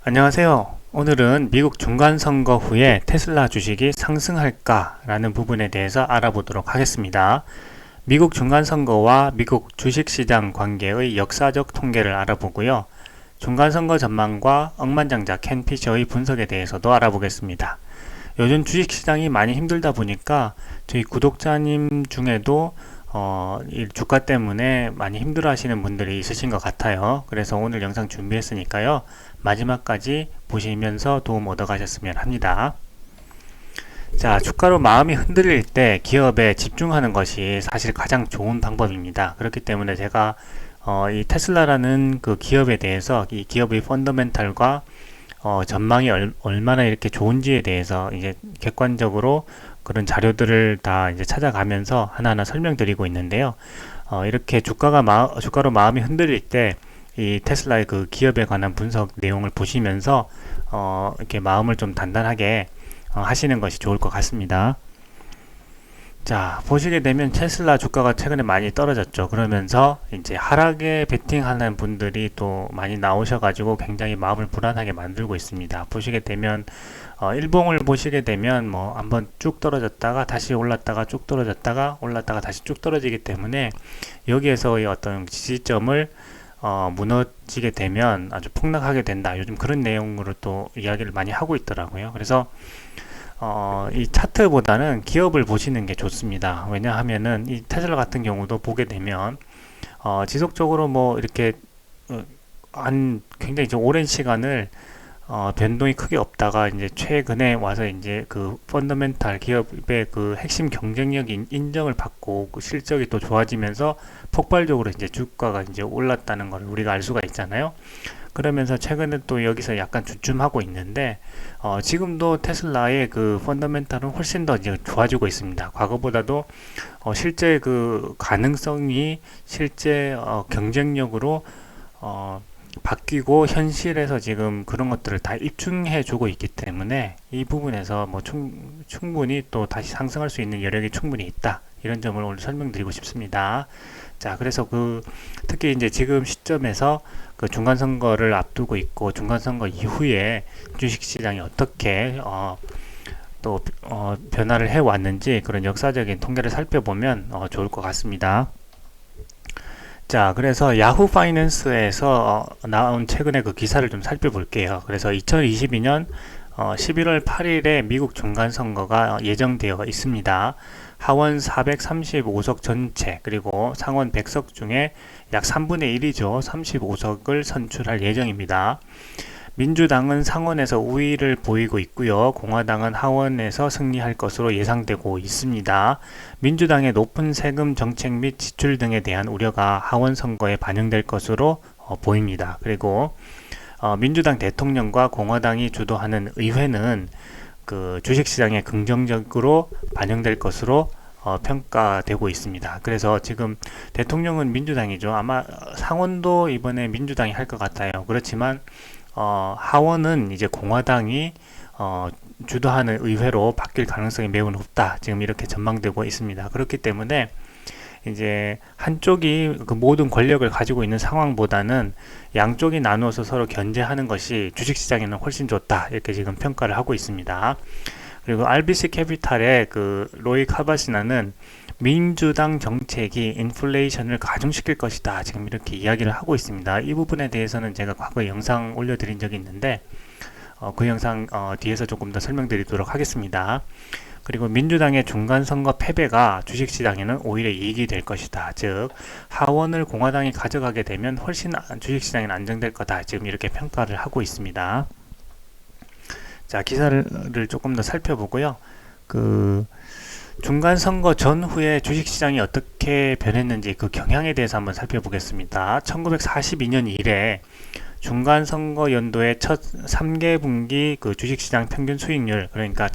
안녕하세요. 오늘은 미국 중간선거 후에 테슬라 주식이 상승할까? 라는 부분에 대해서 알아보도록 하겠습니다. 미국 중간선거와 미국 주식시장 관계의 역사적 통계를 알아보고요. 중간선거 전망과 억만장자 켄 피셔의 분석에 대해서도 알아보겠습니다. 요즘 주식시장이 많이 힘들다 보니까 저희 구독자님 중에도 이 주가 때문에 많이 힘들어 하시는 분들이 있으신 것 같아요. 그래서 오늘 영상 준비했으니까요. 마지막까지 보시면서 도움 얻어 가셨으면 합니다. 자, 주가로 마음이 흔들릴 때 기업에 집중하는 것이 사실 가장 좋은 방법입니다. 그렇기 때문에 제가 이 테슬라라는 그 기업에 대해서 이 기업의 펀더멘탈과 전망이 얼마나 이렇게 좋은지에 대해서 이제 객관적으로 그런 자료들을 다 이제 찾아가면서 하나하나 설명드리고 있는데요. 이렇게 주가로 마음이 흔들릴 때 이 테슬라의 그 기업에 관한 분석 내용을 보시면서 이렇게 마음을 좀 단단하게 하시는 것이 좋을 것 같습니다. 자, 보시게 되면 테슬라 주가가 최근에 많이 떨어졌죠. 그러면서 이제 하락에 베팅하는 분들이 또 많이 나오셔가지고 굉장히 마음을 불안하게 만들고 있습니다. 보시게 되면 일봉을 보시게 되면 뭐 한번 쭉 떨어졌다가 다시 올랐다가 쭉 떨어졌다가 올랐다가 다시 쭉 떨어지기 때문에 여기에서의 어떤 지지점을 무너지게 되면 아주 폭락하게 된다. 요즘 그런 내용으로 또 이야기를 많이 하고 있더라고요. 그래서 이 차트보다는 기업을 보시는 게 좋습니다. 왜냐하면은 이 테슬라 같은 경우도 보게 되면 지속적으로 뭐 이렇게 한 굉장히 좀 오랜 시간을 변동이 크게 없다가 이제 최근에 와서 이제 그 펀더멘탈 기업의 그 핵심 경쟁력이 인정을 받고 그 실적이 또 좋아지면서 폭발적으로 이제 주가가 이제 올랐다는 걸 우리가 알 수가 있잖아요. 그러면서 최근에 또 여기서 약간 주춤하고 있는데 지금도 테슬라의 그 펀더멘탈은 훨씬 더 이제 좋아지고 있습니다. 과거보다도 실제 그 가능성이 실제 경쟁력으로 바뀌고 현실에서 지금 그런 것들을 다 입증해 주고 있기 때문에 이 부분에서 뭐 충분히 또 다시 상승할 수 있는 여력이 충분히 있다. 이런 점을 오늘 설명드리고 싶습니다. 자, 그래서 특히 이제 지금 시점에서 그 중간선거를 앞두고 있고 중간선거 이후에 주식시장이 어떻게 변화를 해 왔는지 그런 역사적인 통계를 살펴보면 좋을 것 같습니다. 자, 그래서 야후 파이낸스에서 나온 최근에 그 기사를 좀 살펴볼게요. 그래서 2022년 11월 8일에 미국 중간선거가 예정되어 있습니다. 하원 435석 전체 그리고 상원 100석 중에 약 3분의 1이죠. 35석을 선출할 예정입니다. 민주당은 상원에서 우위를 보이고 있고요. 공화당은 하원에서 승리할 것으로 예상되고 있습니다. 민주당의 높은 세금 정책 및 지출 등에 대한 우려가 하원 선거에 반영될 것으로 보입니다. 그리고 민주당 대통령과 공화당이 주도하는 의회는 그 주식시장에 긍정적으로 반영될 것으로 평가되고 있습니다. 그래서 지금 대통령은 민주당이죠. 아마 상원도 이번에 민주당이 할 것 같아요. 그렇지만 하원은 이제 공화당이 주도하는 의회로 바뀔 가능성이 매우 높다. 지금 이렇게 전망되고 있습니다. 그렇기 때문에 이제 한쪽이 그 모든 권력을 가지고 있는 상황보다는 양쪽이 나누어서 서로 견제하는 것이 주식시장에는 훨씬 좋다. 이렇게 지금 평가를 하고 있습니다. 그리고 RBC 캐피탈의 그 로이 카바시나는 민주당 정책이 인플레이션을 가중시킬 것이다. 지금 이렇게 이야기를 하고 있습니다. 이 부분에 대해서는 제가 과거에 영상 올려드린 적이 있는데 그 영상 뒤에서 조금 더 설명드리도록 하겠습니다. 그리고 민주당의 중간선거 패배가 주식시장에는 오히려 이익이 될 것이다. 즉 하원을 공화당이 가져가게 되면 훨씬 주식시장에는 안정될 거다. 지금 이렇게 평가를 하고 있습니다. 자, 기사를 조금 더 살펴보고요. 그 중간선거 전후에 주식시장이 어떻게 변했는지 그 경향에 대해서 한번 살펴보겠습니다. 1942년 이래 중간선거 연도의 첫 3개분기 그 주식시장 평균 수익률, 그러니까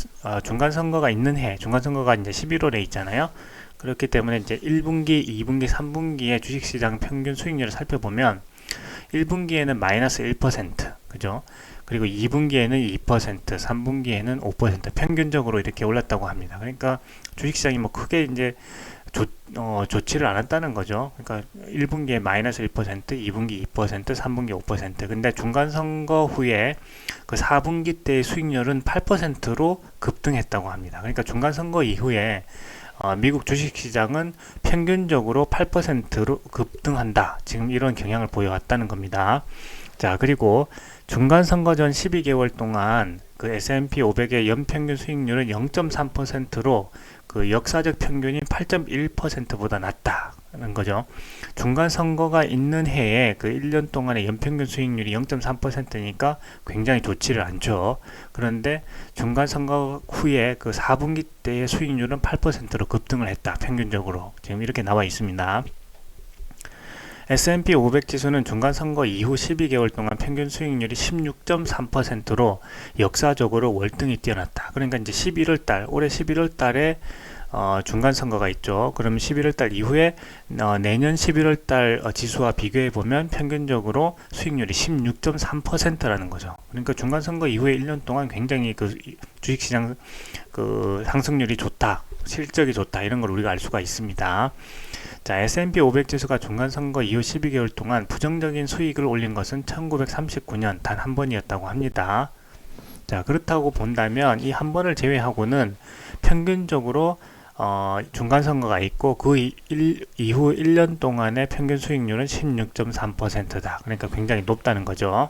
중간선거가 있는 해, 중간선거가 이제 11월에 있잖아요. 그렇기 때문에 이제 1분기, 2분기, 3분기의 주식시장 평균 수익률을 살펴보면 1분기에는 마이너스 1%, 그죠? 그리고 2분기에는 2%, 3분기에는 5% 평균적으로 이렇게 올랐다고 합니다. 그러니까 주식시장이 뭐 크게 이제 좋지를 않았다는 거죠. 그러니까 1분기에 마이너스 1%, 2분기 2%, 3분기 5%. 근데 중간 선거 후에 그 4분기 때의 수익률은 8%로 급등했다고 합니다. 그러니까 중간 선거 이후에 미국 주식시장은 평균적으로 8%로 급등한다. 지금 이런 경향을 보여왔다는 겁니다. 자, 그리고 중간 선거 전 12개월 동안 그 S&P 500의 연평균 수익률은 0.3%로 그 역사적 평균이 8.1%보다 낮다는 거죠. 중간 선거가 있는 해에 그 1년 동안의 연평균 수익률이 0.3%니까 굉장히 좋지를 않죠. 그런데 중간 선거 후에 그 4분기 때의 수익률은 8%로 급등을 했다. 평균적으로. 지금 이렇게 나와 있습니다. S&P 500 지수는 중간 선거 이후 12개월 동안 평균 수익률이 16.3%로 역사적으로 월등히 뛰어났다. 그러니까 이제 11월 달, 올해 11월 달에 중간 선거가 있죠. 그럼 11월 달 이후에 내년 11월 달 지수와 비교해 보면 평균적으로 수익률이 16.3%라는 거죠. 그러니까 중간 선거 이후에 1년 동안 굉장히 그 주식시장 그 상승률이 좋다, 실적이 좋다 이런 걸 우리가 알 수가 있습니다. 자, S&P 500 지수가 중간 선거 이후 12개월 동안 부정적인 수익을 올린 것은 1939년 단 한 번이었다고 합니다. 자, 그렇다고 본다면 이 한 번을 제외하고는 평균적으로 중간 선거가 있고 그 이후 1년 동안의 평균 수익률은 16.3%다. 그러니까 굉장히 높다는 거죠.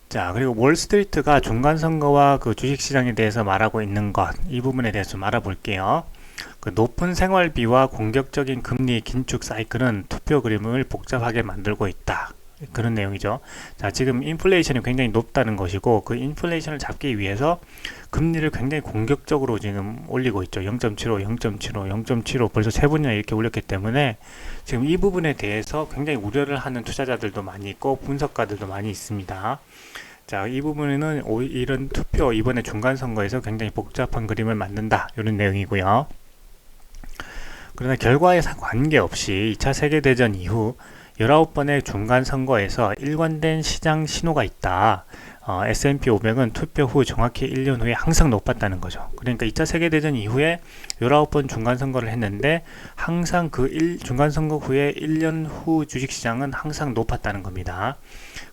자, 그리고 월스트리트가 중간 선거와 그 주식시장에 대해서 말하고 있는 것, 이 부분에 대해서 좀 알아볼게요. 그 높은 생활비와 공격적인 금리 긴축 사이클은 투표 그림을 복잡하게 만들고 있다. 그런 내용이죠. 자, 지금 인플레이션이 굉장히 높다는 것이고 그 인플레이션을 잡기 위해서 금리를 굉장히 공격적으로 지금 올리고 있죠. 0.75, 0.75, 0.75 벌써 세 번이나 이렇게 올렸기 때문에 지금 이 부분에 대해서 굉장히 우려를 하는 투자자들도 많이 있고 분석가들도 많이 있습니다. 자, 이 부분에는 이런 투표 이번에 중간 선거에서 굉장히 복잡한 그림을 만든다. 이런 내용이고요. 그러나 결과에 관계없이 2차 세계대전 이후 19번의 중간 선거에서 일관된 시장 신호가 있다. S&P 500은 투표 후 정확히 1년 후에 항상 높았다는 거죠. 그러니까 2차 세계대전 이후에 19번 중간 선거를 했는데 항상 그 중간 선거 후에 1년 후 주식시장은 항상 높았다는 겁니다.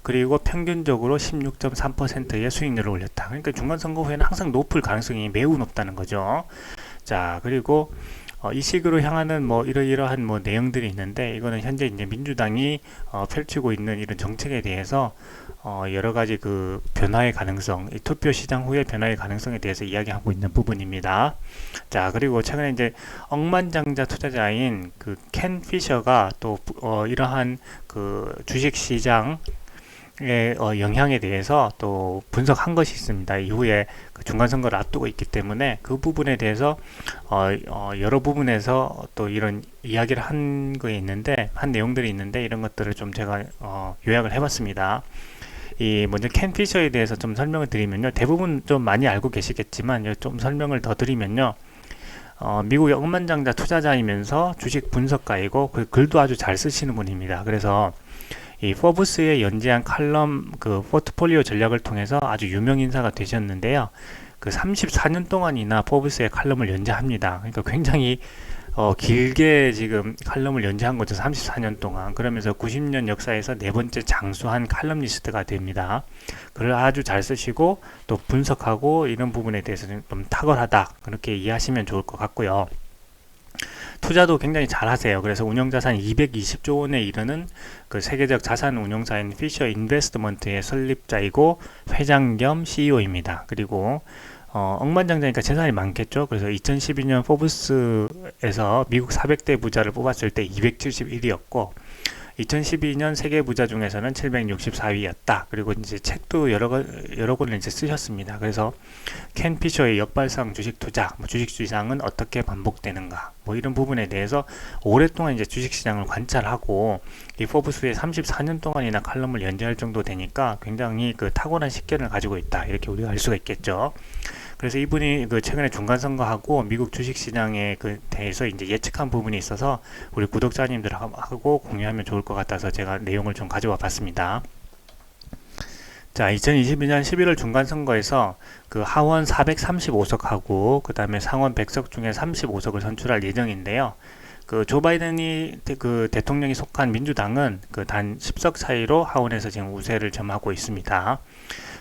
그리고 평균적으로 16.3%의 수익률을 올렸다. 그러니까 중간 선거 후에는 항상 높을 가능성이 매우 높다는 거죠. 자, 그리고 이 시기로 향하는 뭐 이러이러한 뭐 내용들이 있는데 이거는 현재 이제 민주당이 펼치고 있는 이런 정책에 대해서 여러 가지 그 변화의 가능성, 이 투표 시장 후의 변화의 가능성에 대해서 이야기하고 있는 부분입니다. 자, 그리고 최근에 이제 억만장자 투자자인 그 켄 피셔가 또 이러한 그 주식 시장 영향에 대해서 또 분석한 것이 있습니다. 이후에 그 중간 선거를 앞두고 있기 때문에 그 부분에 대해서 여러 부분에서 또 이런 이야기를 한 거에 있는데 한 내용들이 있는데 이런 것들을 좀 제가 요약을 해봤습니다. 이 먼저 켄 피셔에 대해서 좀 설명을 드리면요, 대부분 좀 많이 알고 계시겠지만 좀 설명을 더 드리면요, 미국의 억만장자 투자자이면서 주식 분석가이고 그 글도 아주 잘 쓰시는 분입니다. 그래서 이 포브스에 연재한 칼럼 그 포트폴리오 전략을 통해서 아주 유명 인사가 되셨는데요. 그 34년 동안이나 포브스의 칼럼을 연재합니다. 그러니까 굉장히 길게 지금 칼럼을 연재한 거죠. 34년 동안. 그러면서 90년 역사에서 네 번째 장수한 칼럼니스트가 됩니다. 글을 아주 잘 쓰시고 또 분석하고 이런 부분에 대해서는 좀 탁월하다. 그렇게 이해하시면 좋을 것 같고요. 투자도 굉장히 잘 하세요. 그래서 운용자산 220조 원에 이르는 그 세계적 자산 운용사인 피셔 인베스트먼트의 설립자이고 회장 겸 CEO입니다. 그리고 억만장자니까 재산이 많겠죠. 그래서 2012년 포브스에서 미국 400대 부자를 뽑았을 때 271위였고 2012년 세계 부자 중에서는 764위였다. 그리고 이제 책도 여러 권을 이제 쓰셨습니다. 그래서 켄 피셔의 역발상 주식 투자, 주식 시장은 어떻게 반복되는가, 이런 부분에 대해서 오랫동안 이제 주식 시장을 관찰하고 이 포브스에 34년 동안이나 칼럼을 연재할 정도 되니까 굉장히 그 탁월한 식견을 가지고 있다. 이렇게 우리가 알 수가 있겠죠. 그래서 이분이 그 최근에 중간 선거하고 미국 주식 시장에 그 대해서 이제 예측한 부분이 있어서 우리 구독자님들하고 공유하면 좋을 것 같아서 제가 내용을 좀 가져와 봤습니다. 자, 2022년 11월 중간선거에서 그 하원 435석하고 그 다음에 상원 100석 중에 35석을 선출할 예정인데요. 그 조 바이든이 그 대통령이 속한 민주당은 그 단 10석 차이로 하원에서 지금 우세를 점하고 있습니다.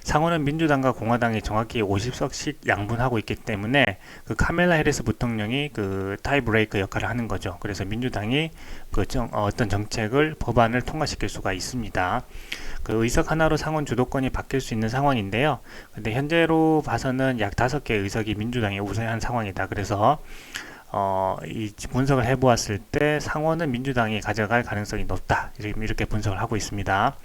상원은 민주당과 공화당이 정확히 50석씩 양분하고 있기 때문에 그 카멜라 해리스 부통령이 그 타이 브레이크 역할을 하는 거죠. 그래서 민주당이 그 어떤 정책을 법안을 통과시킬 수가 있습니다. 그 의석 하나로 상원 주도권이 바뀔 수 있는 상황인데요. 근데 현재로 봐서는 약 5개 의석이 민주당이 우세한 상황이다. 그래서 이 분석을 해보았을 때 상원은 민주당이 가져갈 가능성이 높다. 이렇게 분석을 하고 있습니다.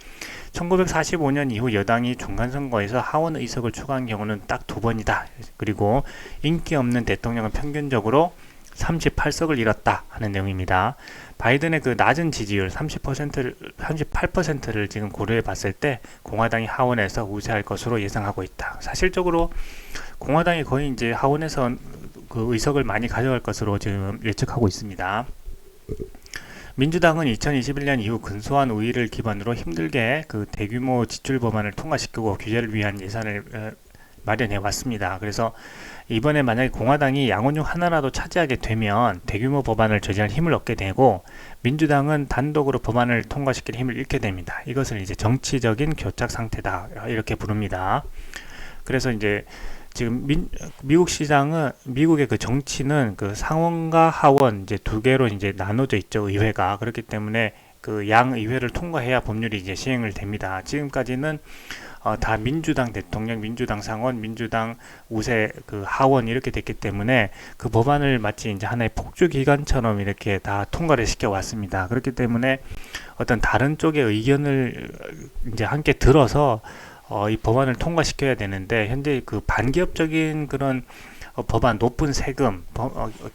1945년 이후 여당이 중간선거에서 하원 의석을 추가한 경우는 딱 2번이다. 그리고 인기 없는 대통령은 평균적으로 38석을 잃었다 하는 내용입니다. 바이든의 그 낮은 지지율 38%를 지금 고려해 봤을 때 공화당이 하원에서 우세할 것으로 예상하고 있다. 사실적으로 공화당이 거의 이제 하원에서 그 의석을 많이 가져갈 것으로 지금 예측하고 있습니다. 민주당은 2021년 이후 근소한 우위를 기반으로 힘들게 그 대규모 지출 법안을 통과시키고 규제를 위한 예산을 마련해 왔습니다. 그래서 이번에 만약에 공화당이 양원 중 하나라도 차지하게 되면 대규모 법안을 저지할 힘을 얻게 되고 민주당은 단독으로 법안을 통과시킬 힘을 잃게 됩니다. 이것을 이제 정치적인 교착 상태다 이렇게 부릅니다. 그래서 이제 지금 미국 시장은 미국의 그 정치는 그 상원과 하원 이제 2개로 이제 나눠져 있죠. 의회가. 그렇기 때문에 그 양 의회를 통과해야 법률이 이제 시행을 됩니다. 지금까지는 다 민주당 대통령, 민주당 상원, 민주당 우세 그 하원 이렇게 됐기 때문에 그 법안을 마치 이제 하나의 폭주 기관처럼 이렇게 다 통과를 시켜 왔습니다. 그렇기 때문에 어떤 다른 쪽의 의견을 이제 함께 들어서 이 법안을 통과시켜야 되는데 현재 그 반기업적인 그런 법안 높은 세금,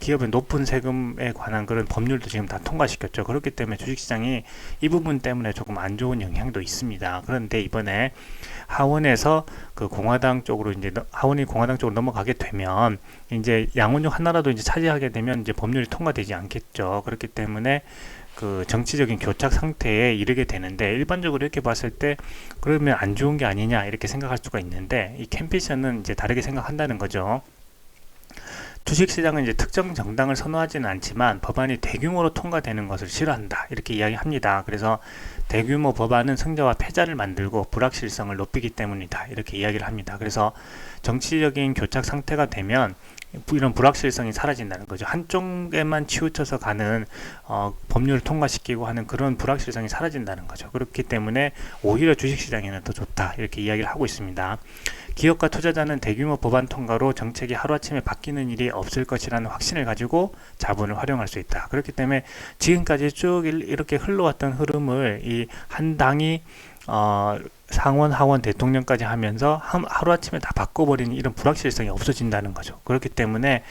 기업의 높은 세금에 관한 그런 법률도 지금 다 통과시켰죠. 그렇기 때문에 주식시장이 이 부분 때문에 조금 안 좋은 영향도 있습니다. 그런데 이번에 하원에서 그 공화당 쪽으로 이제 하원이 공화당 쪽으로 넘어가게 되면 이제 양원 중 하나라도 이제 차지하게 되면 이제 법률이 통과되지 않겠죠. 그렇기 때문에 그 정치적인 교착 상태에 이르게 되는데 일반적으로 이렇게 봤을 때 그러면 안 좋은 게 아니냐 이렇게 생각할 수가 있는데 이 캠피션은 이제 다르게 생각한다는 거죠. 주식시장은 이제 특정 정당을 선호하지는 않지만 법안이 대규모로 통과되는 것을 싫어한다 이렇게 이야기합니다. 그래서 대규모 법안은 승자와 패자를 만들고 불확실성을 높이기 때문이다 이렇게 이야기를 합니다. 그래서 정치적인 교착 상태가 되면 이런 불확실성이 사라진다는 거죠. 한쪽에만 치우쳐서 가는 법률을 통과시키고 하는 그런 불확실성이 사라진다는 거죠. 그렇기 때문에 오히려 주식시장에는 더 좋다 이렇게 이야기를 하고 있습니다. 기업과 투자자는 대규모 법안 통과로 정책이 하루아침에 바뀌는 일이 없을 것이라는 확신을 가지고 자본을 활용할 수 있다. 그렇기 때문에 지금까지 쭉 이렇게 흘러왔던 흐름을 이 한 당이 상원, 하원, 대통령까지 하면서 하루아침에 다 바꿔버리는 이런 불확실성이 없어진다는 거죠. 그렇기 때문에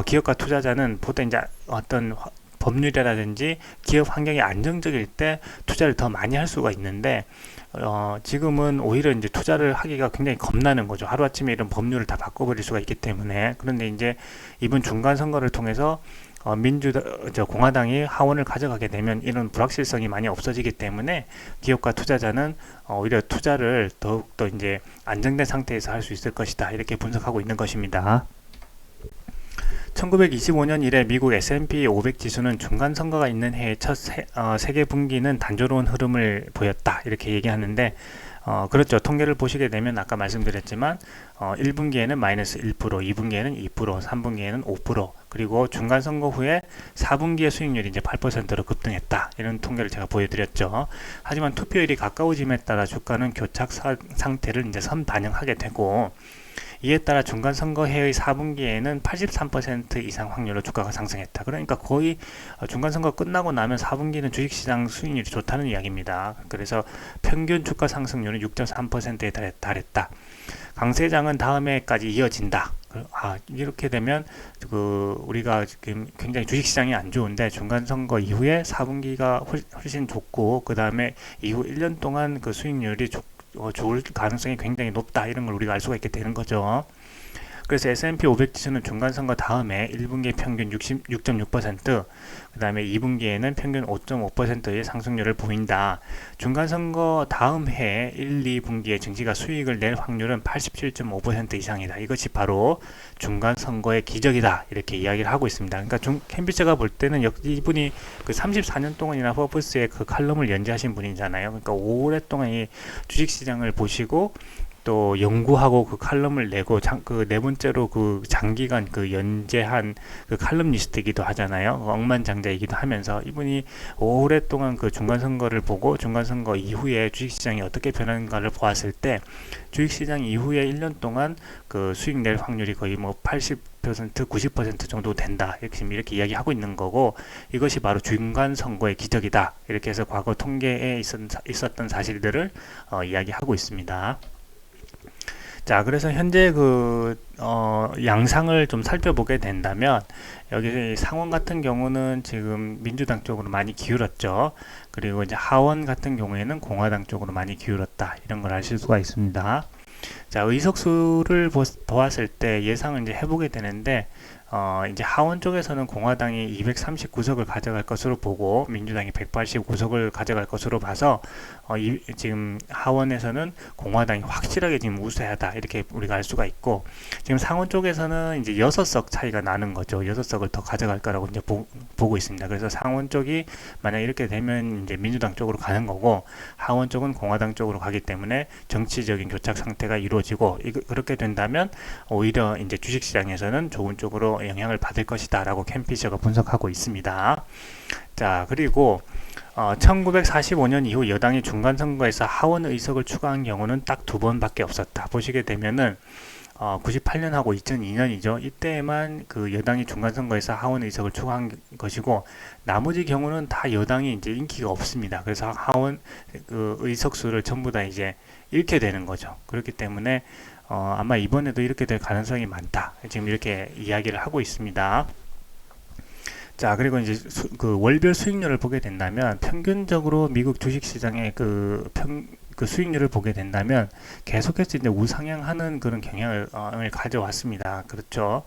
기업과 투자자는 보다 이제 어떤 법률이라든지 기업 환경이 안정적일 때 투자를 더 많이 할 수가 있는데 지금은 오히려 이제 투자를 하기가 굉장히 겁나는 거죠. 하루아침에 이런 법률을 다 바꿔버릴 수가 있기 때문에. 그런데 이제 이번 중간 선거를 통해서 공화당이 하원을 가져가게 되면 이런 불확실성이 많이 없어지기 때문에 기업과 투자자는 오히려 투자를 더욱더 이제 안정된 상태에서 할 수 있을 것이다. 이렇게 분석하고 있는 것입니다. 1925년 이래 미국 S&P 500 지수는 중간 선거가 있는 해의 첫 세계 분기는 단조로운 흐름을 보였다. 이렇게 얘기하는데 그렇죠. 통계를 보시게 되면 아까 말씀드렸지만 1분기에는 마이너스 1%, 2분기에는 2%, 3분기에는 5%, 그리고 중간 선거 후에 4분기의 수익률이 이제 8%로 급등했다. 이런 통계를 제가 보여드렸죠. 하지만 투표일이 가까워짐에 따라 주가는 교착 상태를 이제 선반영하게 되고 이에 따라 중간 선거 해의 4분기에는 83% 이상 확률로 주가가 상승했다. 그러니까 거의 중간 선거 끝나고 나면 4분기는 주식시장 수익률이 좋다는 이야기입니다. 그래서 평균 주가 상승률은 6.3%에 달했다. 강세장은 다음 해까지 이어진다. 이렇게 되면 우리가 지금 굉장히 주식시장이 안 좋은데 중간 선거 이후에 4분기가 훨씬 좋고 그 다음에 이후 1년 동안 그 수익률이 좋을 가능성이 굉장히 높다. 이런 걸 우리가 알 수가 있게 되는 거죠. 그래서 S&P 500 지수는 중간선거 다음에 1분기 평균 66.6%, 그 다음에 2분기에는 평균 5.5%의 상승률을 보인다. 중간선거 다음 해 1, 2분기에 증시가 수익을 낼 확률은 87.5% 이상이다. 이것이 바로 중간선거의 기적이다. 이렇게 이야기를 하고 있습니다. 그러니까 캠비처가 볼 때는 이분이 그 34년 동안이나 퍼포스의 그 칼럼을 연재하신 분이잖아요. 그러니까 오랫동안 이 주식시장을 보시고 또 연구하고 그 칼럼을 내고 그 네 번째로 그 장기간 그 연재한 그 칼럼니스트이기도 하잖아요. 억만장자이기도 하면서 이분이 오랫동안 그 중간선거를 보고 중간선거 이후에 주식시장이 어떻게 변하는가를 보았을 때 주식시장 이후에 1년 동안 그 수익 낼 확률이 거의 뭐 80% 90% 정도 된다. 이렇게 이야기하고 있는 거고, 이것이 바로 중간선거의 기적이다. 이렇게 해서 과거 통계에 있었던 사실들을 이야기하고 있습니다. 자, 그래서 현재 양상을 좀 살펴보게 된다면, 여기 상원 같은 경우는 지금 민주당 쪽으로 많이 기울었죠. 그리고 이제 하원 같은 경우에는 공화당 쪽으로 많이 기울었다. 이런 걸 아실 수가 있습니다. 자, 의석수를 보았을 때 예상을 이제 해보게 되는데, 이제 하원 쪽에서는 공화당이 239석을 가져갈 것으로 보고 민주당이 189석을 가져갈 것으로 봐서 지금 하원에서는 공화당이 확실하게 지금 우세하다 이렇게 우리가 알 수가 있고, 지금 상원 쪽에서는 이제 6석 차이가 나는 거죠. 6석을 더 가져갈 거라고 이제 보고 있습니다. 그래서 상원 쪽이 만약 이렇게 되면 이제 민주당 쪽으로 가는 거고, 하원 쪽은 공화당 쪽으로 가기 때문에 정치적인 교착 상태가 이루어지고, 그렇게 된다면 오히려 이제 주식시장에서는 좋은 쪽으로 영향을 받을 것이다 라고 캠피셔가 분석하고 있습니다. 자, 그리고 1945년 이후 여당이 중간선거에서 하원 의석을 추가한 경우는 딱 2번밖에 없었다. 보시게 되면은 98년하고 2002년이죠. 이때만 그 여당이 중간선거에서 하원 의석을 추가한 것이고, 나머지 경우는 다 여당이 이제 인기가 없습니다. 그래서 하원 그 의석수를 전부 다 이제 잃게 되는 거죠. 그렇기 때문에 아마 이번에도 이렇게 될 가능성이 많다. 지금 이렇게 이야기를 하고 있습니다. 자, 그리고 이제 그 월별 수익률을 보게 된다면 평균적으로 미국 주식시장의 그 수익률을 보게 된다면 계속해서 이제 우상향하는 그런 경향을 가져왔습니다. 그렇죠.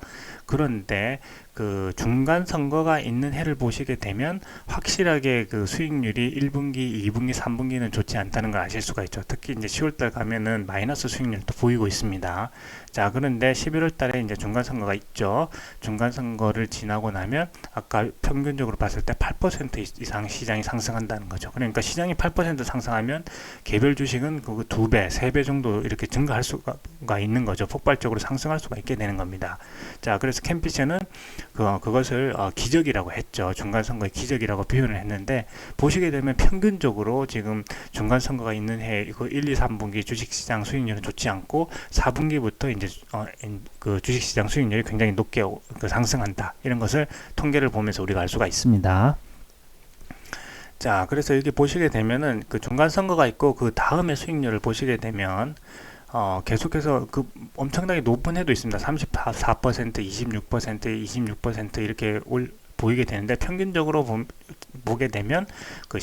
그런데 그 중간 선거가 있는 해를 보시게 되면 확실하게 그 수익률이 1분기, 2분기, 3분기는 좋지 않다는 걸 아실 수가 있죠. 특히 이제 10월달 가면은 마이너스 수익률도 보이고 있습니다. 자, 그런데 11월달에 이제 중간 선거가 있죠. 중간 선거를 지나고 나면 아까 평균적으로 봤을 때 8% 이상 시장이 상승한다는 거죠. 그러니까 시장이 8% 상승하면 개별 주식은 그 2배, 3배 정도 이렇게 증가할 수가 있는 거죠. 폭발적으로 상승할 수가 있게 되는 겁니다. 자, 그래서 캠피셔는 그것을 기적이라고 했죠. 중간선거의 기적이라고 표현을 했는데, 보시게 되면 평균적으로 지금 중간선거가 있는 해 1, 2, 3분기 주식시장 수익률은 좋지 않고 4분기부터 이제 그 주식시장 수익률이 굉장히 높게 상승한다. 이런 것을 통계를 보면서 우리가 알 수가 있습니다. 자, 그래서 이렇게 보시게 되면은 그 중간선거가 있고 그 다음에 수익률을 보시게 되면 계속해서 그 엄청나게 높은 해도 있습니다. 34%, 26%, 26% 이렇게 보이게 되는데, 평균적으로 보게 되면 그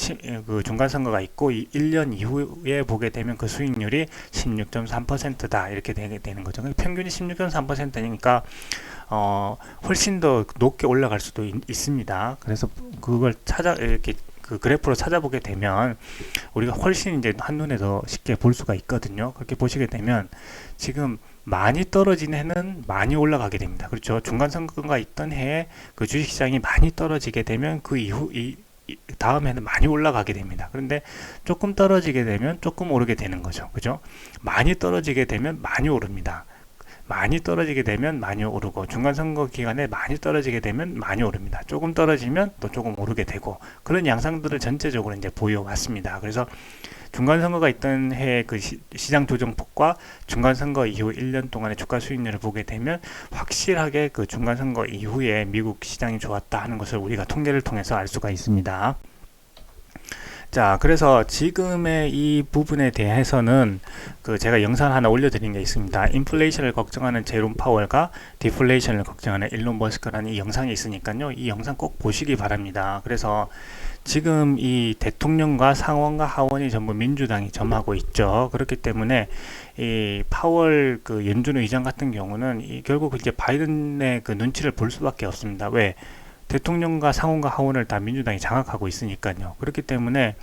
중간선거가 있고 1년 이후에 보게 되면 그 수익률이 16.3%다 이렇게 되는 거죠. 평균이 16.3%니까 훨씬 더 높게 올라갈 수도 있습니다. 그래서 그걸 이렇게 그 그래프로 찾아보게 되면 우리가 훨씬 이제 한눈에 더 쉽게 볼 수가 있거든요. 그렇게 보시게 되면 지금 많이 떨어진 해는 많이 올라가게 됩니다. 그렇죠. 중간선거가 있던 해에 그 주식시장이 많이 떨어지게 되면 그 이후 다음 해는 많이 올라가게 됩니다. 그런데 조금 떨어지게 되면 조금 오르게 되는 거죠. 그죠? 많이 떨어지게 되면 많이 오릅니다. 많이 떨어지게 되면 많이 오르고, 중간선거 기간에 많이 떨어지게 되면 많이 오릅니다. 조금 떨어지면 또 조금 오르게 되고, 그런 양상들을 전체적으로 이제 보여왔습니다. 그래서 중간선거가 있던 해의 그 시장 조정폭과 중간선거 이후 1년 동안의 주가 수익률을 보게 되면 확실하게 그 중간선거 이후에 미국 시장이 좋았다 하는 것을 우리가 통계를 통해서 알 수가 있습니다. 자, 그래서 지금의 이 부분에 대해서는 제가 영상 하나 올려드린 게 있습니다. 인플레이션을 걱정하는 제롬 파월과 디플레이션을 걱정하는 일론 머스크라는 이 영상이 있으니까요. 이 영상 꼭 보시기 바랍니다. 그래서 지금 이 대통령과 상원과 하원이 전부 민주당이 점하고 있죠. 그렇기 때문에 이 파월 연준 의장 같은 경우는 결국 이제 바이든의 눈치를 볼 수밖에 없습니다. 왜? 대통령과 상원과 하원을 다 민주당이 장악하고 있으니까요. 그렇기 때문에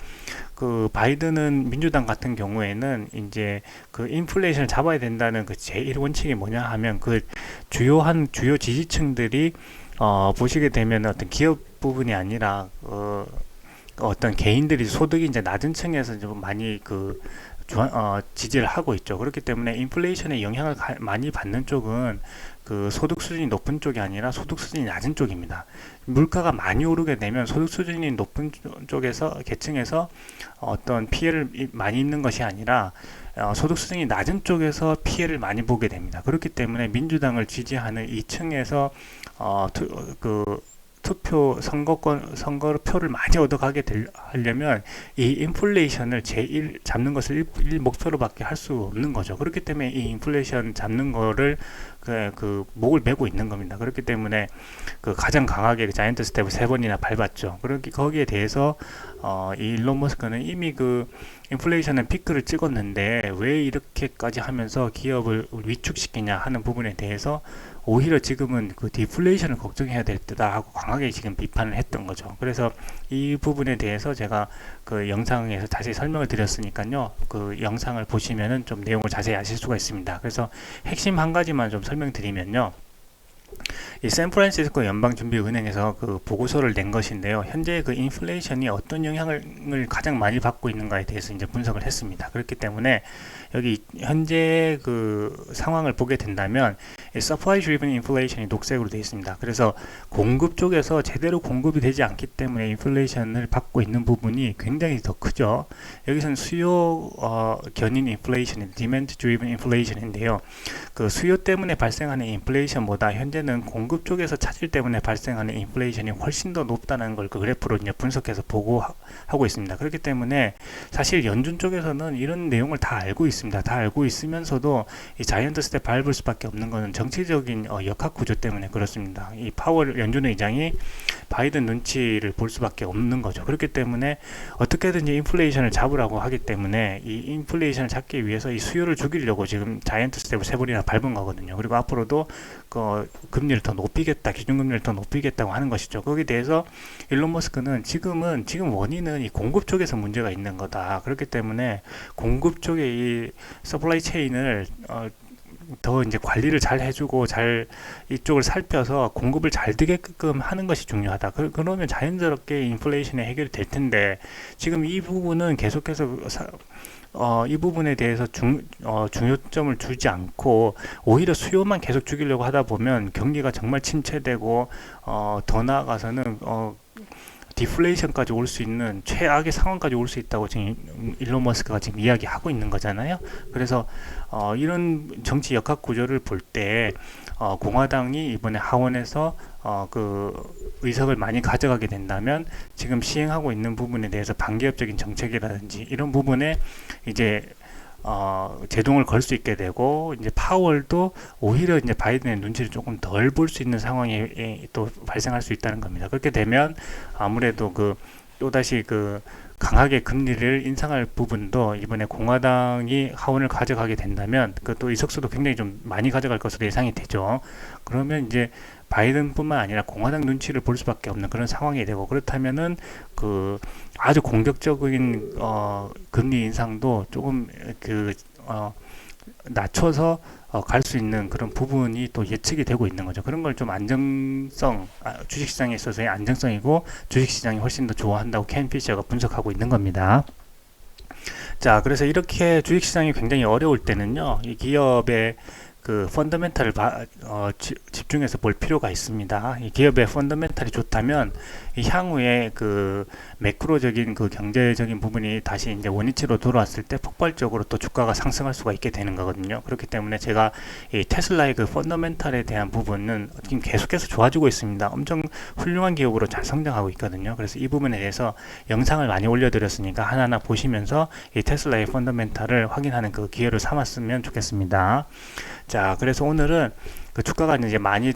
바이든은 민주당 같은 경우에는 이제 인플레이션을 잡아야 된다는 제1 원칙이 뭐냐 하면 주요 지지층들이 보시게 되면 어떤 기업 부분이 아니라 어떤 개인들이 소득이 이제 낮은 층에서 좀 많이 지지를 하고 있죠. 그렇기 때문에 인플레이션의 영향을 많이 받는 쪽은 소득 수준이 높은 쪽이 아니라 소득 수준이 낮은 쪽입니다. 물가가 많이 오르게 되면 소득 수준이 높은 쪽에서 계층에서 어떤 피해를 많이 입는 것이 아니라 소득 수준이 낮은 쪽에서 피해를 많이 보게 됩니다. 그렇기 때문에 민주당을 지지하는 이 층에서 선거표를 많이 얻어가게 하려면 이 인플레이션을 잡는 것을 일 목표로밖에 할 수 없는 거죠. 그렇기 때문에 이 인플레이션 잡는 거를 목을 메고 있는 겁니다. 그렇기 때문에 가장 강하게 자이언트 스텝을 3번이나 밟았죠. 거기에 대해서 이 일론 머스크는 이미 인플레이션은 피크를 찍었는데 왜 이렇게까지 하면서 기업을 위축시키냐 하는 부분에 대해서 오히려 지금은 디플레이션을 걱정해야 될 때다 하고 강하게 지금 비판을 했던 거죠. 그래서 이 부분에 대해서 제가 영상에서 자세히 설명을 드렸으니까요. 영상을 보시면은 좀 내용을 자세히 아실 수가 있습니다. 그래서 핵심 한 가지만 좀 설명드리면요. 이 샌프란시스코 연방준비은행에서 보고서를 낸 것인데요. 현재 인플레이션이 어떤 영향을 가장 많이 받고 있는가에 대해서 이제 분석을 했습니다. 그렇기 때문에 여기 현재 상황을 보게 된다면 supply driven inflation이 녹색으로 되어 있습니다. 그래서 공급 쪽에서 제대로 공급이 되지 않기 때문에 인플레이션을 받고 있는 부분이 굉장히 더 크죠. 여기서는 수요 견인 인플레이션, demand driven inflation인데요. 수요 때문에 발생하는 인플레이션보다 현재는 공급 쪽에서 차질 때문에 발생하는 인플레이션이 훨씬 더 높다는 걸 그래프로 이제 분석해서 보고하고 있습니다. 그렇기 때문에 사실 연준 쪽에서는 이런 내용을 다 알고 있습니다. 다 알고 있으면서도 이 자이언트 스텝 밟을 수밖에 없는 것은 정치적인 역학 구조 때문에 그렇습니다. 이 파월 연준 의장이 바이든 눈치를 볼 수밖에 없는 거죠. 그렇기 때문에 어떻게든지 인플레이션을 잡으라고 하기 때문에 이 인플레이션을 잡기 위해서 이 수요를 죽이려고 지금 자이언트 스텝을 3번이나 밟은 거거든요. 그리고 앞으로도 금리를 더 높이겠다, 기준금리를 더 높이겠다고 하는 것이죠. 거기에 대해서 일론 머스크는 지금 원인은 이 공급 쪽에서 문제가 있는 거다. 그렇기 때문에 공급 쪽에 이 서플라이 체인을 더 이제 관리를 잘 해주고 이쪽을 살펴서 공급을 잘 되게끔 하는 것이 중요하다. 그러면 자연스럽게 인플레이션이 해결이 될 텐데 지금 이 부분은 계속해서 이 부분에 대해서 중요점을 주지 않고 오히려 수요만 계속 죽이려고 하다 보면 경기가 정말 침체되고 더 나아가서는 디플레이션까지 올 수 있는 최악의 상황까지 올 수 있다고 지금 일론 머스크가 지금 이야기하고 있는 거잖아요. 그래서 이런 정치 역학 구조를 볼 때 공화당이 이번에 하원에서 의석을 많이 가져가게 된다면 지금 시행하고 있는 부분에 대해서 반기업적인 정책이라든지 이런 부분에 이제 제동을 걸 수 있게 되고 이제 파월도 오히려 이제 바이든의 눈치를 조금 덜 볼 수 있는 상황이 또 발생할 수 있다는 겁니다. 그렇게 되면 아무래도 또다시 강하게 금리를 인상할 부분도 이번에 공화당이 하원을 가져가게 된다면 또 의석수도 굉장히 좀 많이 가져갈 것으로 예상이 되죠. 그러면 이제 바이든뿐만 아니라 공화당 눈치를 볼 수밖에 없는 그런 상황이 되고 그렇다면은 아주 공격적인 금리 인상도 조금 낮춰서 갈 수 있는 그런 부분이 또 예측이 되고 있는 거죠. 그런 걸 좀 주식시장에 있어서의 안정성이고 주식시장이 훨씬 더 좋아한다고 켄 피셔가 분석하고 있는 겁니다. 자, 그래서 이렇게 주식시장이 굉장히 어려울 때는요, 이 기업의 펀더멘탈을 집중해서 볼 필요가 있습니다. 이 기업의 펀더멘탈이 좋다면 이 향후에 매크로적인 그 경제적인 부분이 다시 이제 원위치로 돌아왔을 때 폭발적으로 또 주가가 상승할 수가 있게 되는 거거든요. 그렇기 때문에 제가 이 테슬라의 그 펀더멘탈에 대한 부분은 지금 계속해서 좋아지고 있습니다. 엄청 훌륭한 기업으로 잘 성장하고 있거든요. 그래서 이 부분에 대해서 영상을 많이 올려드렸으니까 하나하나 보시면서 이 테슬라의 펀더멘탈을 확인하는 그 기회를 삼았으면 좋겠습니다. 자, 그래서 오늘은 그 주가가 이제 많이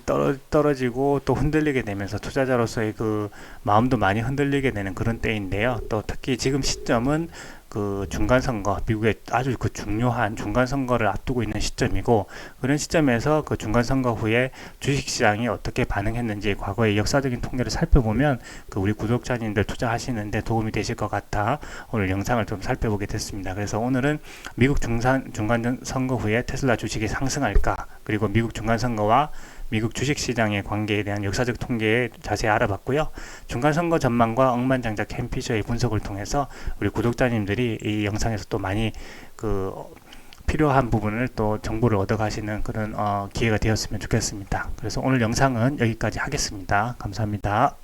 떨어지고 또 흔들리게 되면서 투자자로서의 그 마음도 많이 흔들리게 되는 그런 때인데요. 또 특히 지금 시점은 그 중간선거, 미국의 아주 그 중요한 중간선거를 앞두고 있는 시점이고, 그런 시점에서 그 중간선거 후에 주식시장이 어떻게 반응했는지 과거의 역사적인 통계를 살펴보면 그 우리 구독자님들 투자하시는데 도움이 되실 것 같아 오늘 영상을 좀 살펴보게 됐습니다. 그래서 오늘은 미국 중간선거 후에 테슬라 주식이 상승할까, 그리고 미국 중간선거와 미국 주식시장의 관계에 대한 역사적 통계에 자세히 알아봤고요. 중간선거 전망과 억만장자 캔 피셔의 분석을 통해서 우리 구독자님들이 이 영상에서 또 많이 그 필요한 부분을 또 정보를 얻어 가시는 그런 기회가 되었으면 좋겠습니다. 그래서 오늘 영상은 여기까지 하겠습니다. 감사합니다.